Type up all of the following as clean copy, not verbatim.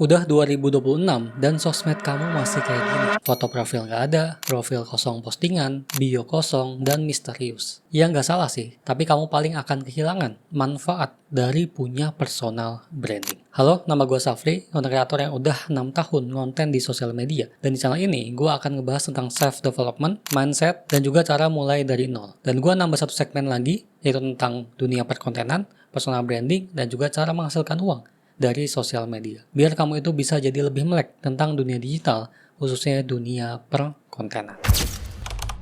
Udah 2026 dan sosmed kamu masih kayak gini. Foto profil nggak ada, profil kosong postingan, bio kosong, dan misterius. Ya nggak salah sih, tapi kamu paling akan kehilangan manfaat dari punya personal branding. Halo, nama gue Safri, content creator yang udah 6 tahun ngonten di sosial media. Dan di channel ini, gue akan ngebahas tentang self-development, mindset, dan juga cara mulai dari nol. Dan gue nambah satu segmen lagi, yaitu tentang dunia perkontenan, personal branding, dan juga cara menghasilkan uang dari sosial media. Biar kamu itu bisa jadi lebih melek tentang dunia digital, khususnya dunia perkontenan.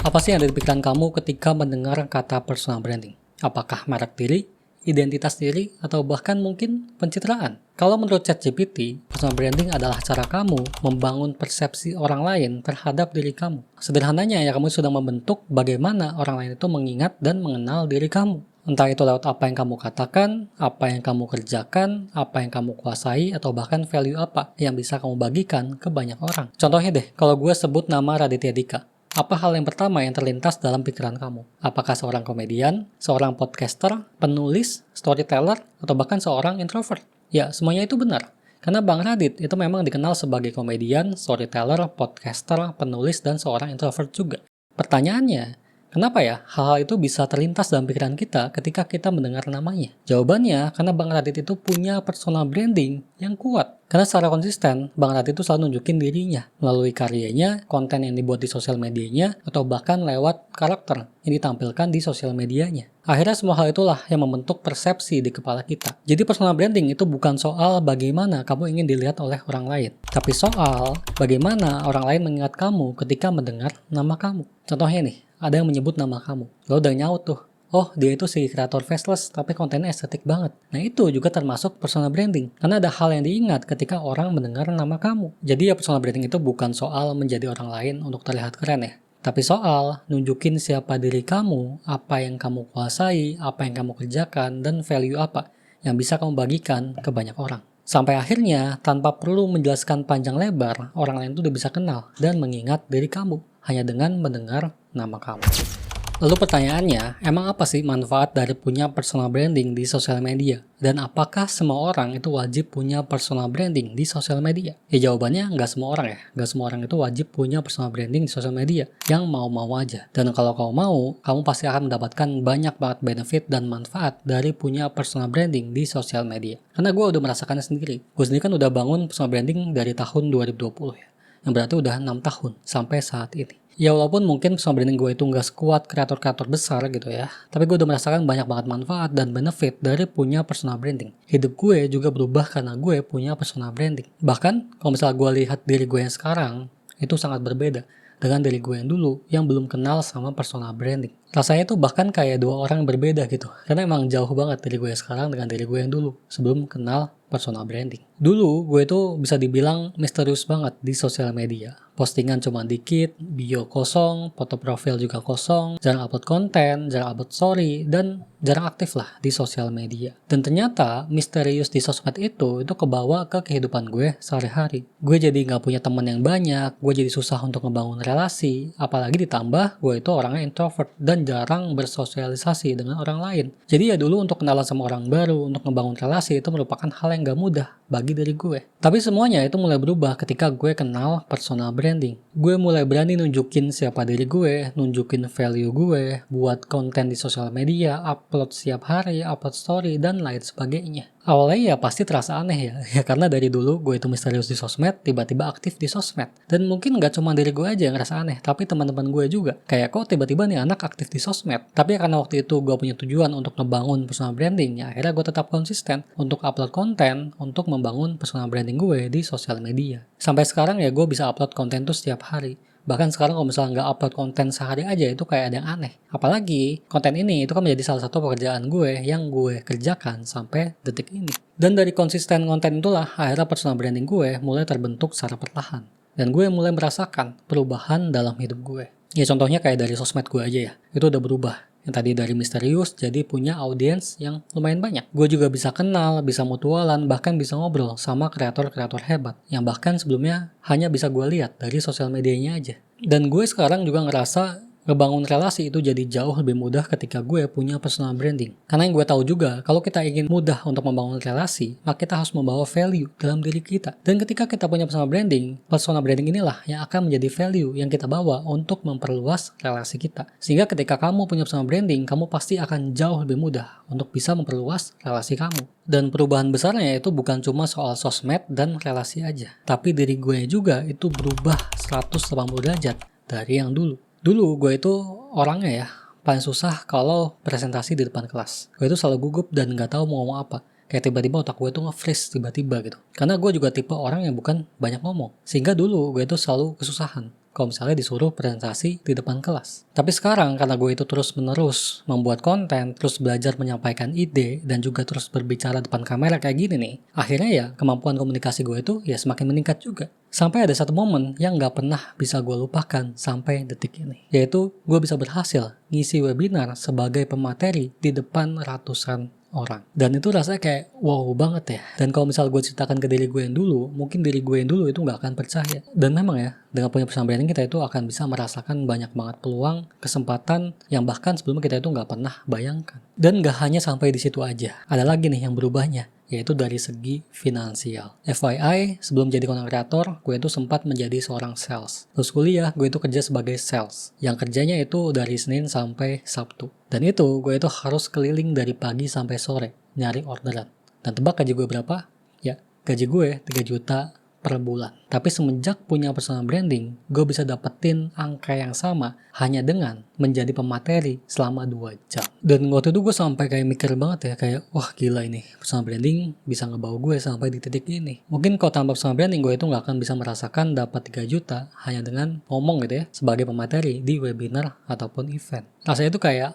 Apa sih yang ada di pikiran kamu ketika mendengar kata personal branding? Apakah merek diri, identitas diri, atau bahkan mungkin pencitraan? Kalau menurut ChatGPT, personal branding adalah cara kamu membangun persepsi orang lain terhadap diri kamu. Sederhananya ya, kamu sudah membentuk bagaimana orang lain itu mengingat dan mengenal diri kamu. Entah itu lewat apa yang kamu katakan, apa yang kamu kerjakan, apa yang kamu kuasai, atau bahkan value apa yang bisa kamu bagikan ke banyak orang. Contohnya deh, kalau gue sebut nama Raditya Dika. Apa hal yang pertama yang terlintas dalam pikiran kamu? Apakah seorang komedian, seorang podcaster, penulis, storyteller, atau bahkan seorang introvert? Ya, semuanya itu benar. Karena Bang Radit itu memang dikenal sebagai komedian, storyteller, podcaster, penulis, dan seorang introvert juga. Pertanyaannya, kenapa ya hal-hal itu bisa terlintas dalam pikiran kita ketika kita mendengar namanya? Jawabannya, karena Bang Radit itu punya personal branding yang kuat. Karena secara konsisten, Bang Radit itu selalu nunjukin dirinya melalui karyanya, konten yang dibuat di sosial medianya, atau bahkan lewat karakter yang ditampilkan di sosial medianya. Akhirnya semua hal itulah yang membentuk persepsi di kepala kita. Jadi personal branding itu bukan soal bagaimana kamu ingin dilihat oleh orang lain, tapi soal bagaimana orang lain mengingat kamu ketika mendengar nama kamu. Contohnya nih, ada yang menyebut nama kamu. Lo udah nyaut tuh. Oh, dia itu si kreator faceless, tapi kontennya estetik banget. Nah, itu juga termasuk personal branding. Karena ada hal yang diingat ketika orang mendengar nama kamu. Jadi ya personal branding itu bukan soal menjadi orang lain untuk terlihat keren ya. Tapi soal nunjukin siapa diri kamu, apa yang kamu kuasai, apa yang kamu kerjakan, dan value apa yang bisa kamu bagikan ke banyak orang. Sampai akhirnya, tanpa perlu menjelaskan panjang lebar, orang lain itu udah bisa kenal dan mengingat diri kamu hanya dengan mendengar nama kamu. Lalu pertanyaannya, emang apa sih manfaat dari punya personal branding di sosial media? Dan apakah semua orang itu wajib punya personal branding di sosial media? Ya jawabannya nggak semua orang ya. Nggak semua orang itu wajib punya personal branding di sosial media. Yang mau-mau aja. Dan kalau kamu mau, kamu pasti akan mendapatkan banyak banget benefit dan manfaat dari punya personal branding di sosial media. Karena gue udah merasakannya sendiri. Gue sendiri kan udah bangun personal branding dari tahun 2020 ya. Yang berarti udah 6 tahun sampai saat ini. Ya walaupun mungkin personal branding gue itu nggak sekuat kreator-kreator besar gitu ya, tapi gue udah merasakan banyak banget manfaat dan benefit dari punya personal branding. Hidup gue juga berubah karena gue punya personal branding. Bahkan kalau misalnya gue lihat diri gue yang sekarang, itu sangat berbeda dengan diri gue yang dulu yang belum kenal sama personal branding. Rasanya tuh bahkan kayak dua orang berbeda gitu, karena emang jauh banget diri gue yang sekarang dengan diri gue yang dulu sebelum kenal personal branding. Dulu gue tuh bisa dibilang misterius banget di sosial media. Postingan cuma dikit, bio kosong, foto profil juga kosong, jarang upload konten, jarang upload story, dan jarang aktif lah di sosial media. Dan ternyata misterius di sosmed itu kebawa ke kehidupan gue sehari-hari. Gue jadi nggak punya teman yang banyak, gue jadi susah untuk ngebangun relasi, apalagi ditambah gue itu orangnya introvert dan jarang bersosialisasi dengan orang lain. Jadi ya dulu untuk kenalan sama orang baru, untuk ngebangun relasi itu merupakan hal yang gak mudah bagi diri gue. Tapi semuanya itu mulai berubah ketika gue kenal personal branding. Gue mulai berani nunjukin siapa diri gue, nunjukin value gue, buat konten di sosial media, upload setiap hari, upload story, dan lain sebagainya. Awalnya ya pasti terasa aneh ya karena dari dulu gue itu misterius di sosmed, tiba-tiba aktif di sosmed. Dan mungkin gak cuma diri gue aja yang ngerasa aneh, tapi teman-teman gue juga. Kayak kok tiba-tiba nih anak aktif di sosmed. Tapi karena waktu itu gue punya tujuan untuk ngebangun personal branding, ya akhirnya gue tetap konsisten untuk upload konten, untuk membangun personal branding gue di sosial media. Sampai sekarang ya gue bisa upload konten tuh setiap hari. Bahkan sekarang kalau misalnya nggak upload konten sehari aja itu kayak ada yang aneh. Apalagi konten ini itu kan menjadi salah satu pekerjaan gue yang gue kerjakan sampai detik ini. Dan dari konsisten konten itulah akhirnya personal branding gue mulai terbentuk secara perlahan. Dan gue mulai merasakan perubahan dalam hidup gue. Ya contohnya kayak dari sosmed gue aja ya, itu udah berubah. Yang tadi dari misterius jadi punya audiens yang lumayan banyak. Gue juga bisa kenal, bisa mutualan, bahkan bisa ngobrol sama kreator-kreator hebat. Yang bahkan sebelumnya hanya bisa gue lihat dari sosial medianya aja. Dan gue sekarang juga ngerasa ngebangun relasi itu jadi jauh lebih mudah ketika gue punya personal branding. Karena yang gue tahu juga, kalau kita ingin mudah untuk membangun relasi, maka kita harus membawa value dalam diri kita. Dan ketika kita punya personal branding inilah yang akan menjadi value yang kita bawa untuk memperluas relasi kita. Sehingga ketika kamu punya personal branding, kamu pasti akan jauh lebih mudah untuk bisa memperluas relasi kamu. Dan perubahan besarnya itu bukan cuma soal sosmed dan relasi aja. Tapi diri gue juga itu berubah 180 derajat dari yang dulu. Dulu gue itu orangnya ya paling susah kalau presentasi di depan kelas. Gue itu selalu gugup dan nggak tahu mau ngomong apa. Kayak tiba-tiba otak gue tuh nge-freeze tiba-tiba gitu. Karena gue juga tipe orang yang bukan banyak ngomong. Sehingga dulu gue itu selalu kesusahan kalau misalnya disuruh presentasi di depan kelas. Tapi sekarang karena gue itu terus-menerus membuat konten, terus belajar menyampaikan ide, dan juga terus berbicara depan kamera kayak gini nih, akhirnya ya kemampuan komunikasi gue itu ya semakin meningkat juga. Sampai ada satu momen yang gak pernah bisa gue lupakan sampai detik ini. Yaitu gue bisa berhasil ngisi webinar sebagai pemateri di depan ratusan orang. Dan itu rasanya kayak wow banget ya. Dan kalau misal gue ceritakan ke diri gue yang dulu, mungkin diri gue yang dulu itu gak akan percaya. Dan memang ya, dengan punya personal branding kita itu akan bisa merasakan banyak banget peluang, kesempatan yang bahkan sebelumnya kita itu gak pernah bayangkan. Dan gak hanya sampai di situ aja. Ada lagi nih yang berubahnya, yaitu dari segi finansial. FYI, sebelum jadi content creator, gue itu sempat menjadi seorang sales. Terus kuliah, gue itu kerja sebagai sales. Yang kerjanya itu dari Senin sampai Sabtu. Dan itu, gue itu harus keliling dari pagi sampai sore, nyari orderan. Dan tebak gaji gue berapa? Ya, gaji gue 3 juta per bulan. Tapi semenjak punya personal branding, gue bisa dapetin angka yang sama hanya dengan menjadi pemateri selama 2 jam. Dan waktu itu gue sampai kayak mikir banget ya, kayak wah gila ini, personal branding bisa ngebawa gue sampai di titik ini. Mungkin kalau tanpa personal branding gue itu gak akan bisa merasakan dapat 3 juta hanya dengan ngomong gitu ya, sebagai pemateri di webinar ataupun event. Rasanya itu kayak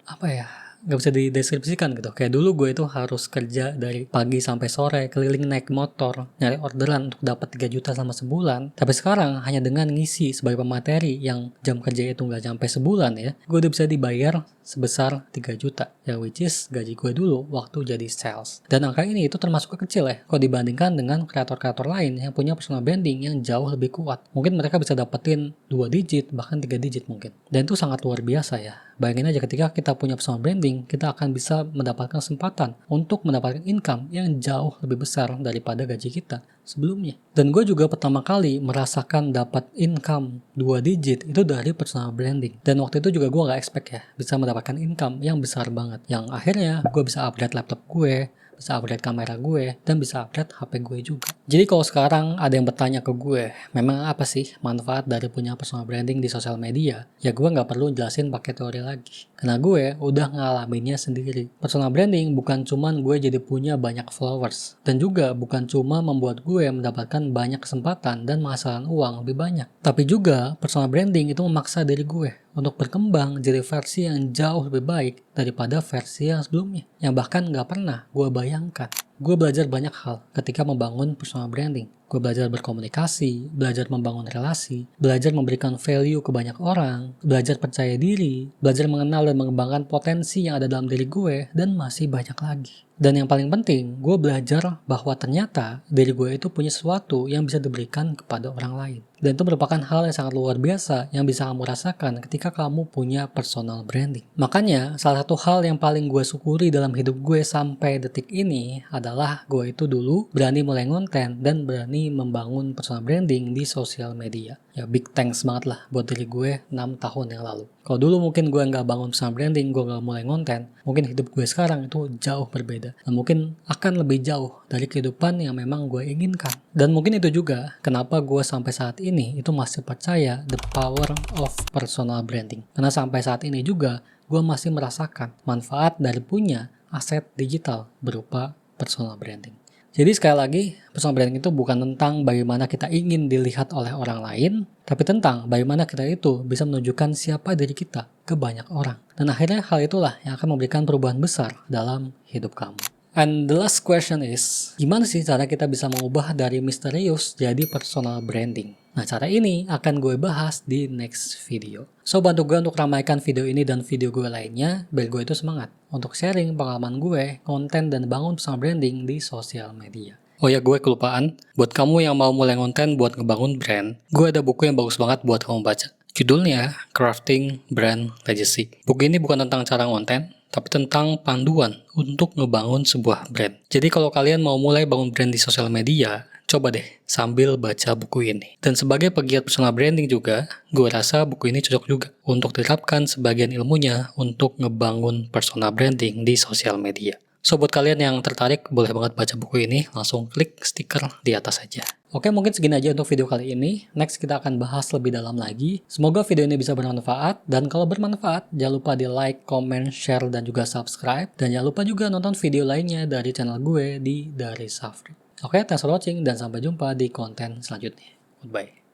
apa ya, gak bisa dideskripsikan gitu. Kayak dulu gue itu harus kerja dari pagi sampai sore, keliling naik motor, nyari orderan untuk dapat 3 juta selama sebulan. Tapi sekarang hanya dengan ngisi sebagai pemateri yang jam kerja itu gak sampai sebulan ya, gue udah bisa dibayar sebesar 3 juta. Ya which is gaji gue dulu waktu jadi sales. Dan angka ini itu termasuk kecil ya, kalau dibandingkan dengan kreator-kreator lain yang punya personal branding yang jauh lebih kuat. Mungkin mereka bisa dapetin 2 digit, bahkan 3 digit mungkin. Dan itu sangat luar biasa ya. Bayangin aja ketika kita punya personal branding, kita akan bisa mendapatkan kesempatan untuk mendapatkan income yang jauh lebih besar daripada gaji kita sebelumnya. Dan gue juga pertama kali merasakan dapat income 2 digit itu dari personal branding. Dan waktu itu juga gue gak expect ya bisa mendapatkan income yang besar banget. Yang akhirnya gue bisa upgrade laptop gue, bisa upgrade kamera gue, dan bisa upgrade HP gue juga. Jadi kalau sekarang ada yang bertanya ke gue, memang apa sih manfaat dari punya personal branding di sosial media? Ya gue nggak perlu jelasin pakai teori lagi. Karena gue udah ngalaminnya sendiri. Personal branding bukan cuman gue jadi punya banyak followers. Dan juga bukan cuma membuat gue mendapatkan banyak kesempatan dan menghasilkan uang lebih banyak. Tapi juga personal branding itu memaksa diri gue untuk berkembang jadi versi yang jauh lebih baik daripada versi yang sebelumnya. Yang bahkan gak pernah gue bayangkan. Gue belajar banyak hal ketika membangun personal branding. Gue belajar berkomunikasi, belajar membangun relasi, belajar memberikan value ke banyak orang, belajar percaya diri, belajar mengenal dan mengembangkan potensi yang ada dalam diri gue, dan masih banyak lagi. Dan yang paling penting, gue belajar bahwa ternyata diri gue itu punya sesuatu yang bisa diberikan kepada orang lain. Dan itu merupakan hal yang sangat luar biasa yang bisa kamu rasakan ketika kamu punya personal branding. Makanya, salah satu hal yang paling gue syukuri dalam hidup gue sampai detik ini adalah gue itu dulu berani mulai ngonten dan berani membangun personal branding di sosial media. Ya big thanks banget lah buat diri gue 6 tahun yang lalu. Kalau dulu mungkin gue nggak bangun personal branding, gue nggak mulai ngonten, mungkin hidup gue sekarang itu jauh berbeda. Dan mungkin akan lebih jauh dari kehidupan yang memang gue inginkan. Dan mungkin itu juga kenapa gue sampai saat ini itu masih percaya the power of personal branding. Karena sampai saat ini juga gue masih merasakan manfaat dari punya aset digital berupa personal branding. Jadi sekali lagi, personal branding itu bukan tentang bagaimana kita ingin dilihat oleh orang lain, tapi tentang bagaimana kita itu bisa menunjukkan siapa diri kita ke banyak orang. Dan akhirnya hal itulah yang akan memberikan perubahan besar dalam hidup kamu. And the last question is, gimana sih cara kita bisa mengubah dari misterius jadi personal branding? Nah, cara ini akan gue bahas di next video. So, bantu gue untuk ramaikan video ini dan video gue lainnya, biar gue itu semangat untuk sharing pengalaman gue, konten, dan bangun personal branding di sosial media. Oh ya, gue kelupaan. Buat kamu yang mau mulai konten buat ngebangun brand, gue ada buku yang bagus banget buat kamu baca. Judulnya Crafting Brand Legacy. Buku ini bukan tentang cara ngonten, tapi tentang panduan untuk ngebangun sebuah brand. Jadi kalau kalian mau mulai bangun brand di sosial media, coba deh sambil baca buku ini. Dan sebagai pegiat personal branding juga, gue rasa buku ini cocok juga untuk diterapkan sebagian ilmunya untuk ngebangun personal branding di sosial media. So, buat kalian yang tertarik, boleh banget baca buku ini, langsung klik stiker di atas saja. Oke, mungkin segini aja untuk video kali ini. Next, kita akan bahas lebih dalam lagi. Semoga video ini bisa bermanfaat, dan kalau bermanfaat, jangan lupa di like, comment, share, dan juga subscribe. Dan jangan lupa juga nonton video lainnya dari channel gue di Dari Safri. Oke, thanks for watching, dan sampai jumpa di konten selanjutnya. Goodbye.